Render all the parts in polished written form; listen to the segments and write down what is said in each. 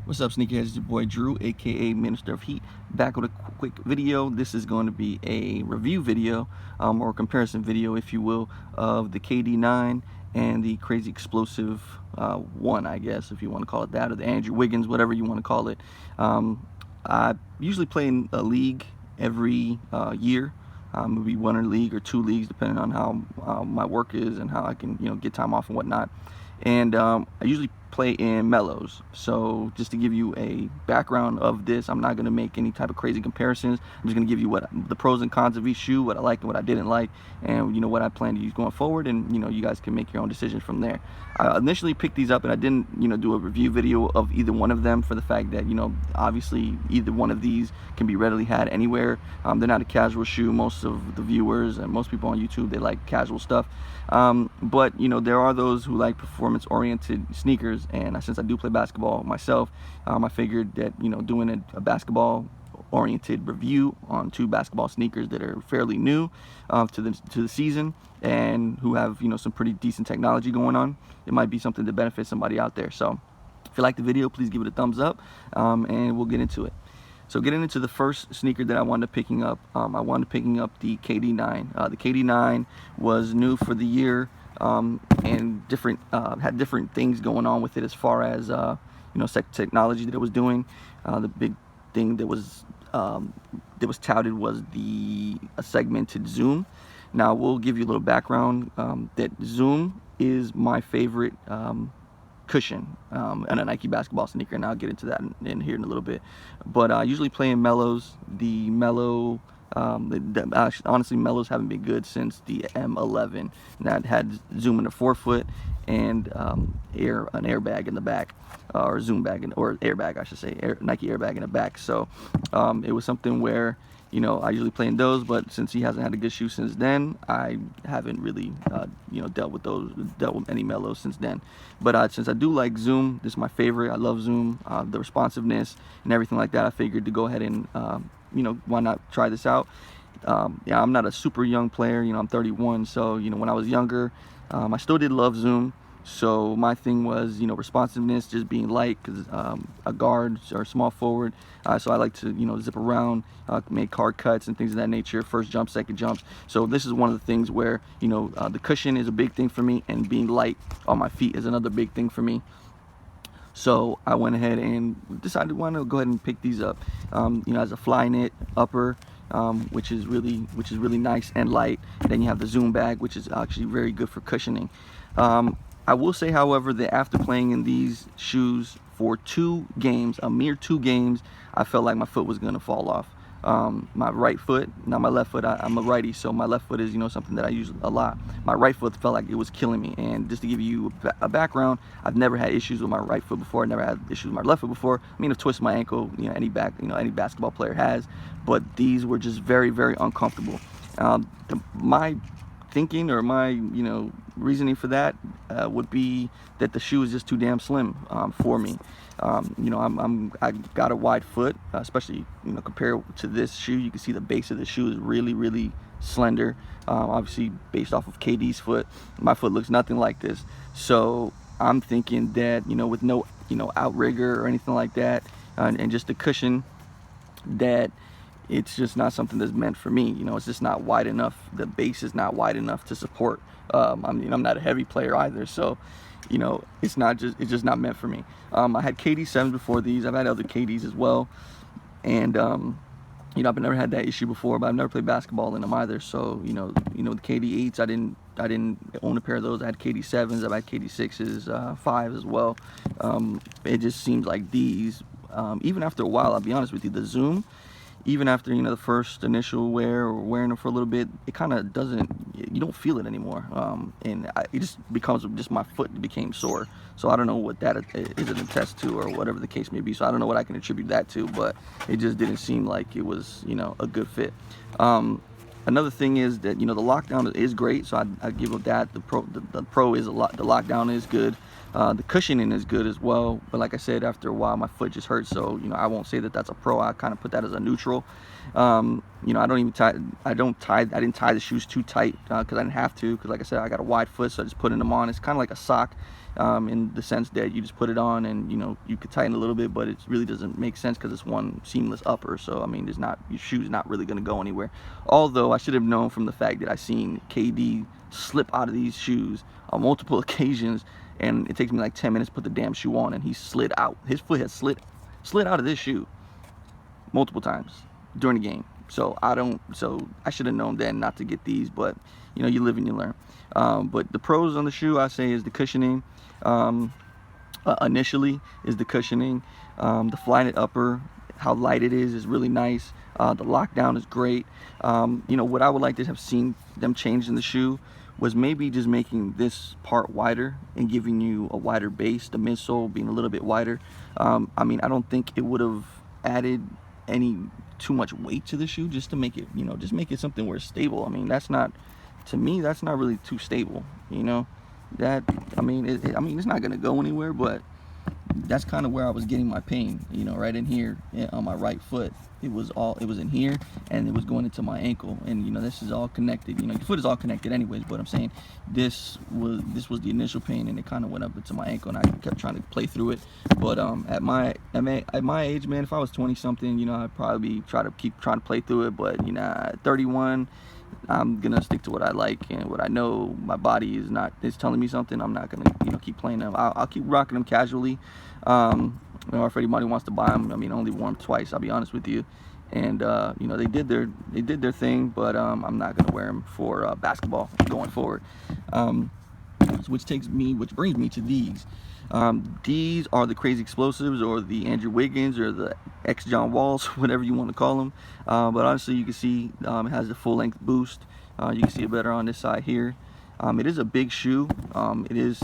What's up, sneakerheads? It's your boy Drew, aka Minister of Heat, back with a quick video. This is going to be a review video, or a comparison video, if you will, of the KD9 and the Crazy Explosive One, I guess, if you want to call it that, or the Andrew Wiggins, whatever you want to call it. I usually play in a league every year. Maybe one league or two leagues, depending on how my work is and how I can, get time off and whatnot. And I usually play in mellows. So just to give you a background of this, I'm not going to make any type of crazy comparisons. I'm just going to give you what the pros and cons of each shoe, what I liked and what I didn't like, and what I plan to use going forward. And you guys can make your own decisions from there. I initially picked these up and I didn't do a review video of either one of them, for the fact that obviously either one of these can be readily had anywhere. They're not a casual shoe. Most of the viewers and most people on YouTube, they like casual stuff, but there are those who like performance oriented sneakers. And since I do play basketball myself, I figured that doing a basketball oriented review on two basketball sneakers that are fairly new to the season, and who have some pretty decent technology going on, it might be something to benefit somebody out there. So if you like the video, please give it a thumbs up, and we'll get into it. So getting into the first sneaker that I wanted picking up, I wanted picking up the KD9. The KD9 was new for the year, and had different things going on with it, as far as technology that it was doing. The big thing that was touted was a segmented zoom. Now we'll give you a little background, that zoom is my favorite cushion and a Nike basketball sneaker, and I'll get into that in here in a little bit. But I usually play in mellows. The mellow, honestly, mellows haven't been good since the M11, that had zoom in the forefoot and an airbag in the back, or zoom bag, or airbag I should say, Nike airbag in the back. So it was something where I usually play in those, but since he hasn't had a good shoe since then, I haven't really dealt with any mellows since then. But since I do like zoom, this is my favorite. I love zoom, the responsiveness and everything like that. I figured to go ahead and why not try this out. Yeah, I'm not a super young player, I'm 31, so when I was younger, I still did love zoom. So my thing was, responsiveness, just being light, because a guard or a small forward, so I like to, zip around, make hard cuts and things of that nature, first jump, second jumps. So this is one of the things where, the cushion is a big thing for me, and being light on my feet is another big thing for me. So I went ahead and decided why not go ahead and pick these up. As a fly knit upper, which is really nice and light. Then you have the zoom bag, which is actually very good for cushioning. I will say, however, that after playing in these shoes for 2 games, a mere 2 games, I felt like my foot was gonna fall off. My right foot, not my left foot, I'm a righty, so my left foot is something that I use a lot. My right foot felt like it was killing me. And just to give you a background, I've never had issues with my right foot before. I never had issues with my left foot before. I mean, I've twisted my ankle, any basketball player has, but these were just very, very uncomfortable. My thinking, or my reasoning for that would be that the shoe is just too damn slim for me. I got a wide foot, especially compared to this shoe. You can see the base of the shoe is really, really slender. Obviously based off of KD's foot, my foot looks nothing like this. So I'm thinking that with no outrigger or anything like that, and just the cushion, that it's just not something that's meant for me. It's just not wide enough. The base is not wide enough to support. I'm not a heavy player either, so it's just not meant for me. I had KD7s before these. I've had other KDs as well, and I've never had that issue before, but I've never played basketball in them either. So the KD8s, I didn't own a pair of those. I had KD7s, I've had KD6s, 5s as well. It just seems like these, even after a while, I'll be honest with you, the zoom, even after the first initial wear, or wearing them for a little bit, it kind of doesn't, you don't feel it anymore, and it just becomes, my foot became sore. So I don't know what that is an attest to, or whatever the case may be. So I don't know what I can attribute that to, but it just didn't seem like it was a good fit. Another thing is that the lockdown is great, so I give it that. The pro is the lockdown is good. The cushioning is good as well, but like I said, after a while my foot just hurts, so you know, I won't say that that's a pro. I kind of put that as a neutral. You know, I didn't tie the shoes too tight because I didn't have to, because like I said, I got a wide foot, so I just putting them on. It's kind of like a sock, in the sense that you just put it on and, you know, you could tighten a little bit, but it really doesn't make sense because it's one seamless upper. So I mean, your shoe's not really going to go anywhere. Although I should have known from the fact that I seen KD slip out of these shoes on multiple occasions, and it takes me like 10 minutes to put the damn shoe on, and he slid out. His foot has slid out of this shoe multiple times during the game. So I should have known then not to get these, but you know, you live and you learn. But the pros on the shoe, I say, is the cushioning. Initially is the cushioning. The fly-knit upper, how light it is really nice. The lockdown is great. You know, what I would like to have seen them change in the shoe was maybe just making this part wider and giving you a wider base, the midsole being a little bit wider. I mean, I don't think it would have added too much weight to the shoe, just to make it, you know, just make it something where it's stable. I mean, that's not, to me, that's not really too stable, you know. That, I mean, it's not gonna go anywhere, but that's kind of where I was getting my pain, you know, right in here on my right foot. It was in here, and it was going into my ankle, and you know, this is all connected. You know, your foot is all connected anyways, but I'm saying this was the initial pain, and it kind of went up into my ankle, and I kept trying to play through it. But at my age, man, if I was 20 something, you know, I'd probably keep trying to play through it. But you know, at 31, I'm gonna stick to what I like and what I know my body is telling me something. I'm not gonna, you know, keep playing them. I'll keep rocking them casually. You know, if anybody wants to buy them, I mean, I only wore them twice, I'll be honest with you. And you know, they did their thing, but I'm not gonna wear them for basketball going forward. Which brings me to these. These are the Crazy Explosives, or the Andrew Wiggins, or the X John Walls, whatever you want to call them. But honestly, you can see it has the full-length boost. You can see it better on this side here. It is a big shoe. It's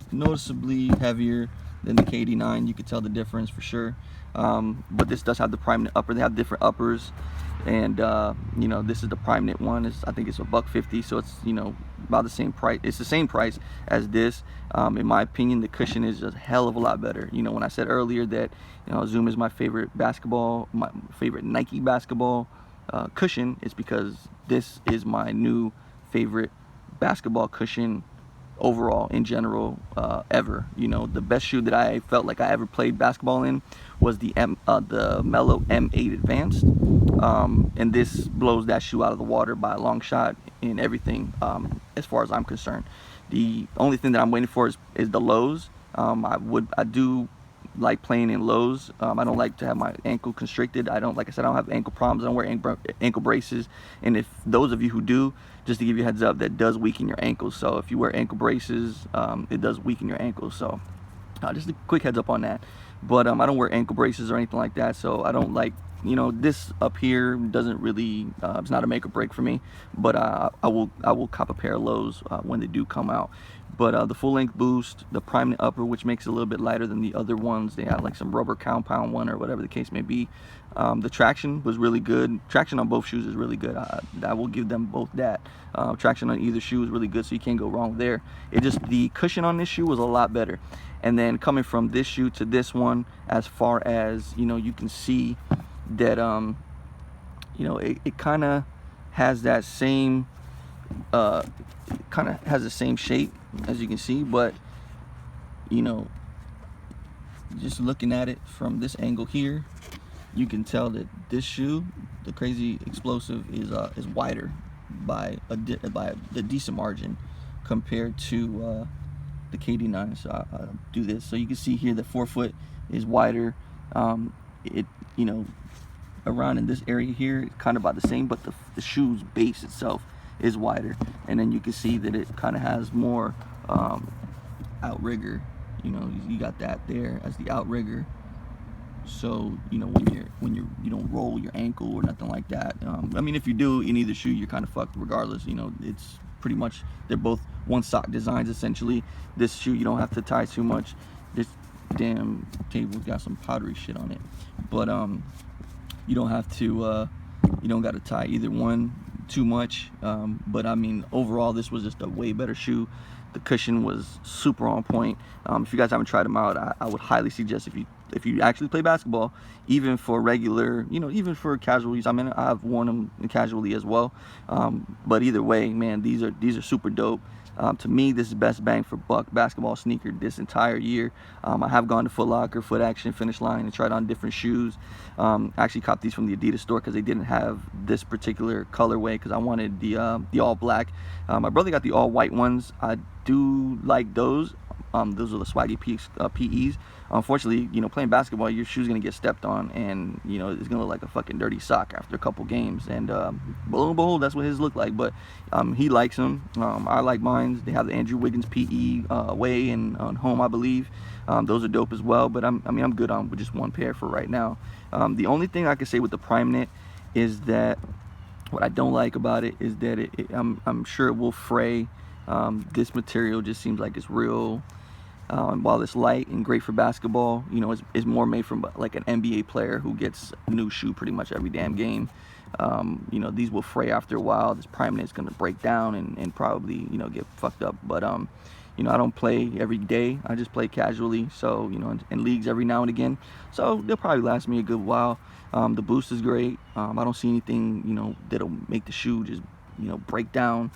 noticeably heavier than the KD9. You could tell the difference for sure. But this does have the prime knit upper. They have different uppers, and you know, this is the prime knit one. I think it's $150, so it's, you know, about the same price. It's the same price as this. In my opinion, the cushion is a hell of a lot better. You know, when I said earlier that, you know, Zoom is my favorite Nike basketball cushion, it's because this is my new favorite basketball cushion overall, in general, ever. You know, the best shoe that I felt like I ever played basketball in was the Melo M8 Advanced, and this blows that shoe out of the water by a long shot in everything, as far as I'm concerned. The only thing that I'm waiting for is the lows. I do like playing in lows. I don't like to have my ankle constricted. Like I said, I don't have ankle problems. I don't wear ankle braces. And if those of you who do, just to give you a heads up, that does weaken your ankles. So if you wear ankle braces, it does weaken your ankles. So just a quick heads up on that. But I don't wear ankle braces or anything like that. So I don't like, you know, this up here doesn't really, it's not a make or break for me. But I will cop a pair of lows when they do come out. But the full-length boost, the prime knit upper, which makes it a little bit lighter than the other ones. They have like some rubber compound one, or whatever the case may be. The traction was really good. Traction on both shoes is really good. I will give them both that. Traction on either shoe is really good, so you can't go wrong there. The cushion on this shoe was a lot better. And then coming from this shoe to this one, as far as, you know, you can see that, you know, it kind of has that same, kind of has the same shape, as you can see, but, you know, just looking at it from this angle here, you can tell that this shoe, the Crazy Explosive, is wider by a decent margin compared to the KD9. So I'll do this, so you can see here the forefoot is wider. You know, around in this area here, it's kind of about the same, but the shoe's base itself is wider, and then you can see that it kind of has more outrigger. You know, you got that there as the outrigger, so you know, when you don't roll your ankle or nothing like that. I mean, if you do in either shoe, you're kind of fucked regardless. You know, it's pretty much, they're both one sock designs essentially. This shoe, you don't have to tie too much. This damn table's got some powdery shit on it, but you don't have to, you don't got to tie either one. too much, but I mean, overall, this was just a way better shoe. The cushion was super on point. If you guys haven't tried them out, I would highly suggest, if you actually play basketball, even for regular, even for casual use. I mean, I've worn them casually as well, but either way, man, these are super dope. To me, this is best bang for buck basketball sneaker this entire year. I have gone to Foot Locker, Foot Action, Finish Line, and tried on different shoes. I actually copped these from the Adidas store because they didn't have this particular colorway, because I wanted the all black. My brother got the all white ones. I do like those. Those are the swaggy PEs. Unfortunately, playing basketball, your shoe's gonna get stepped on, and it's gonna look like a fucking dirty sock after a couple games. And lo and behold, that's what his look like. But he likes them. I like mine. They have the Andrew Wiggins PE away and on home, I believe. Those are dope as well. But I'm good on with just one pair for right now. The only thing I can say with the Prime Knit is that what I don't like about it is that I'm sure it will fray. This material just seems like it's real. While it's light and great for basketball, it's more made from like an NBA player who gets a new shoe pretty much every damn game. These will fray after a while. This Prime Knit is going to break down and probably, get fucked up. But, I don't play every day. I just play casually. So, in leagues every now and again. So they'll probably last me a good while. The boost is great. I don't see anything, that'll make the shoe just, break down.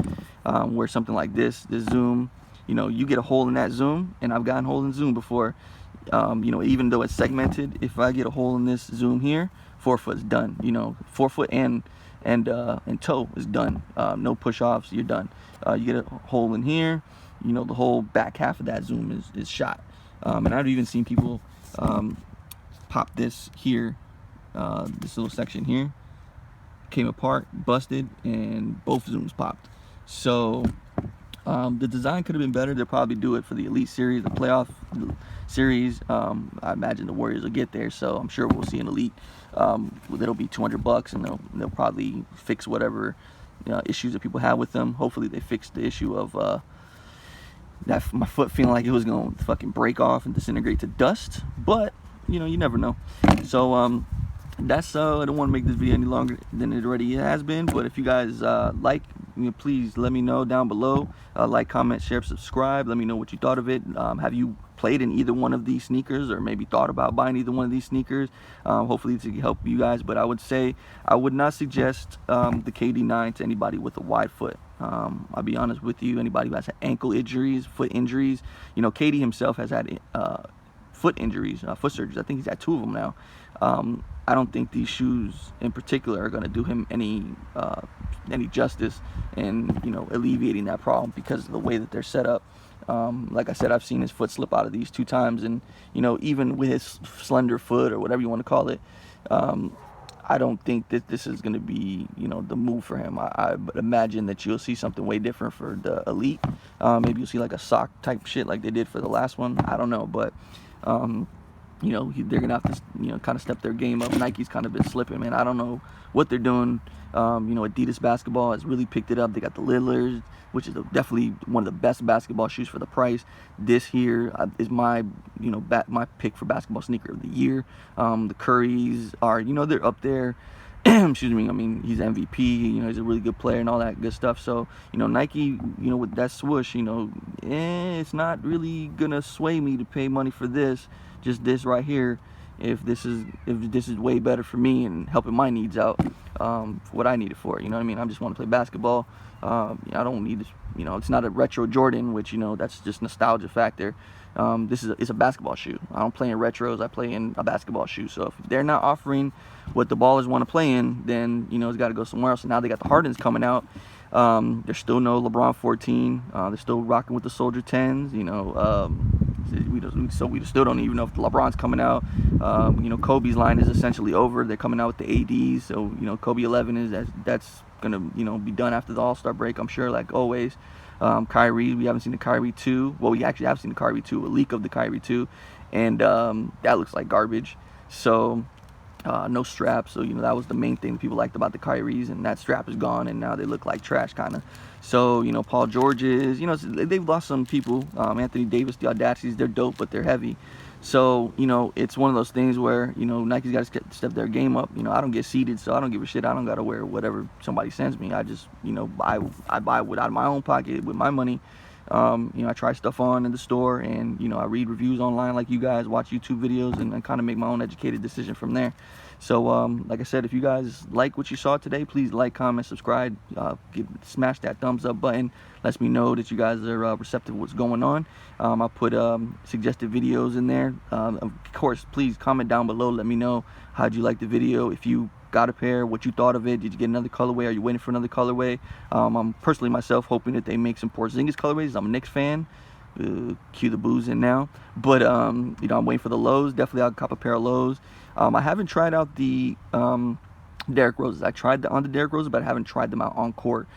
Where something like this Zoom, you get a hole in that Zoom, and I've gotten hole in Zoom before. Even though it's segmented, if I get a hole in this Zoom here, forefoot's done. Forefoot and toe is done. No push-offs, you're done. You get a hole in here, the whole back half of that Zoom is shot. And I've even seen people pop this here, this little section here, came apart, busted, and both Zooms popped. So the design could have been better. They'll probably do it for the Elite Series, the playoff series. I imagine the Warriors will get there, so I'm sure we'll see an Elite. It'll be $200, and they'll probably fix whatever issues that people have with them. Hopefully they fix the issue of that my foot feeling like it was going to fucking break off and disintegrate to dust. But you never know. So that's I don't want to make this video any longer than it already has been. But if you guys like, please let me know down below. Like, comment, share, subscribe. Let me know what you thought of it. Have you played in either one of these sneakers, or maybe thought about buying either one of these sneakers? Hopefully to help you guys. But I would say I would not suggest the KD9 to anybody with a wide foot. I'll be honest with you. Anybody who has ankle injuries, foot injuries. KD himself has had foot injuries, foot surgeries. I think he's had 2 of them now. I don't think these shoes in particular are going to do him any justice in alleviating that problem, because of the way that they're set up. Like I said, I've seen his foot slip out of these 2 times, and even with his slender foot, or whatever you want to call it, I don't think that this is going to be the move for him. I imagine that you'll see something way different for the Elite. Maybe you'll see like a sock type shit like they did for the last one. I don't know, but they're gonna have to kind of step their game up. Nike's kind of been slipping, man. I don't know what they're doing. Adidas basketball has really picked it up. They got the Lillards, which is definitely one of the best basketball shoes for the price. This here is my my pick for basketball sneaker of the year. The Currys are they're up there. Excuse me. I mean, he's MVP. He's a really good player and all that good stuff. So Nike, with that swoosh, it's not really gonna sway me to pay money for this. Just this right here, if this is way better for me and helping my needs out, for what I need it for. I just want to play basketball. I don't need this. It's not a retro Jordan, which that's just nostalgia factor. It's a basketball shoe. I don't play in retros. I play in a basketball shoe. So if they're not offering what the ballers want to play in, then it's got to go somewhere else. And now they got the Hardens coming out. There's still no LeBron 14. They're still rocking with the Soldier 10s. We still don't even know if the LeBron's coming out. Kobe's line is essentially over. They're coming out with the ADs. So Kobe 11 that's gonna be done after the All-Star break, I'm sure, like always. Kyrie, we haven't seen the Kyrie 2. Well, we actually have seen the Kyrie 2, a leak of the Kyrie 2, and that looks like garbage. So no strap. So that was the main thing people liked about the Kyries, and that strap is gone, and now they look like trash kind of. So Paul George's, they've lost some people. Anthony Davis, the Audacities, they're dope, but they're heavy. So, you know, it's one of those things where, you know, Nike's got to step their game up. You know, I don't get seated, so I don't give a shit. I don't got to wear whatever somebody sends me. I just, you know, I buy it out of my own pocket with my money. You know, I try stuff on in the store, and, you know, I read reviews online like you guys, watch YouTube videos, and kind of make my own educated decision from there. So, like I said, if you guys like what you saw today, please like, comment, subscribe, smash that thumbs up button. Lets me know that you guys are receptive to what's going on. I'll put suggested videos in there. Of course, please comment down below. Let me know how'd you like the video. If you got a pair, what you thought of it. Did you get another colorway? Are you waiting for another colorway? I'm personally myself hoping that they make some Porzingis colorways. I'm a Knicks fan. Cue the booze in now. But you know, I'm waiting for the lows. Definitely I'll cop a pair of lows. I haven't tried out the Derrick Roses. I tried on the Derrick Roses, but I haven't tried them out on court.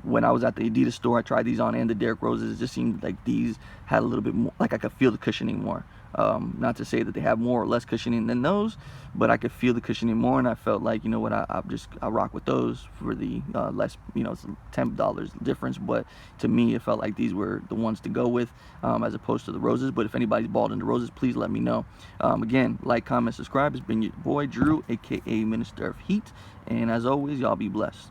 When I was at the Adidas store, I tried these on, and the Derrick Roses, it just seemed like these had a little bit more, like I could feel the cushioning more. Not to say that they have more or less cushioning than those, but I could feel the cushioning more, and I felt like, you know what, I rock with those for the less, you know, it's $10 difference, but to me it felt like these were the ones to go with, as opposed to the Roses. But if anybody's balled into Roses, please let me know. Again, like, comment, subscribe. It's been your boy Drew, aka Minister of Heat, and as always, y'all be blessed.